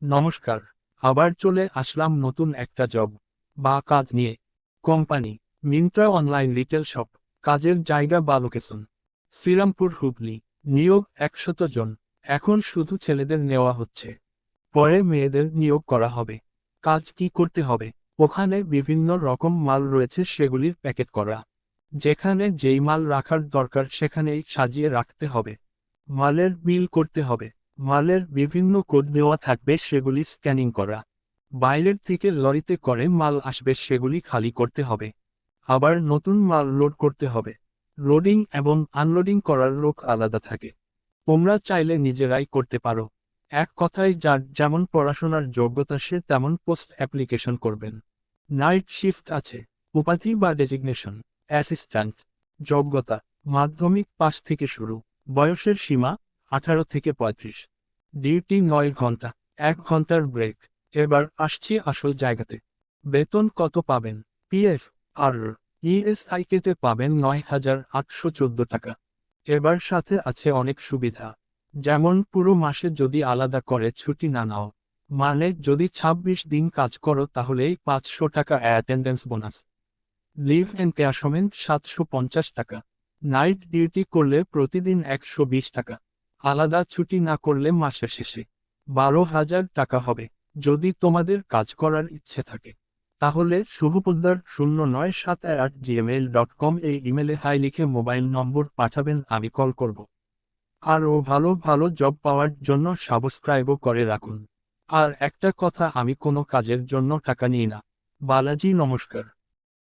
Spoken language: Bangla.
নমস্কার। আবার চলে আসলাম নতুন একটা জব বা কাজ নিয়ে। Company Myntra online retail shop. কাজের জায়গা বা লোকেশন শ্রীরামপুর হুগলি। নিয়োগ 100 জন। এখন শুধু ছেলেদের নেওয়া হচ্ছে, পরে মেয়েদের নিয়োগ করা হবে। কাজ কি করতে হবে? ওখানে বিভিন্ন রকম মাল রয়েছে, সেগুলির প্যাকেট করা। যেখানে যেই মাল রাখার দরকার সেখানেই সাজিয়ে রাখতে হবে। মালের বিল করতে হবে। মালের বিভিন্ন কোড দেওয়া থাকবে, সেগুলি স্ক্যানিং করা। বাইরের থেকে লরিতে করে মাল আসবে, সেগুলি খালি করতে হবে। আবার নতুন মাল লোড করতে হবে। লোডিং এবং আনলোডিং করার লোক আলাদা থাকে। তোমরা চাইলে নিজেরাই করতে পারো। এক কথায় যার যেমন পড়াশোনার যোগ্যতা সে তেমন পোস্ট অ্যাপ্লিকেশন করবেন। নাইট শিফট আছে। উপাধি বা ডেজিগনেশন অ্যাসিস্ট্যান্ট। যোগ্যতা মাধ্যমিক পাস থেকে শুরু। বয়সের সীমা 18 থেকে 35। ডিউটি 9 ঘন্টা, 1 ঘন্টার ব্রেক। এবার আসছি আসল জায়গাতে। বেতন কত পাবেন? পিএফ আর ইএসআই কেটে পাবেন 9,814 টাকা। এবার সাথে আছে অনেক সুবিধা, যেমন পুরো মাসে যদি আলাদা করে ছুটি না নাও, মানে যদি 26 দিন কাজ করো তাহলেই 500 টাকা অ্যাটেন্ডেন্স বোনাস। লিভ এনক্যাশমেন্ট 750 টাকা। নাইট ডিউটি করলে প্রতিদিন 120 টাকা। আলাদা ছুটি না করলে মাসের শেষে 12,000 টাকা হবে। যদি তোমাদের কাজ করার ইচ্ছে থাকে তাহলে শুভপোদ্দার0978@gmail.com এই ইমেলে হাই লিখে মোবাইল নম্বর পাঠাবেন, আমি কল করব। আরও ভালো ভালো জব পাওয়ার জন্য সাবস্ক্রাইবও করে রাখুন। আর একটা কথা, আমি কোনো কাজের জন্য টাকা নিই না। বালাজি, নমস্কার।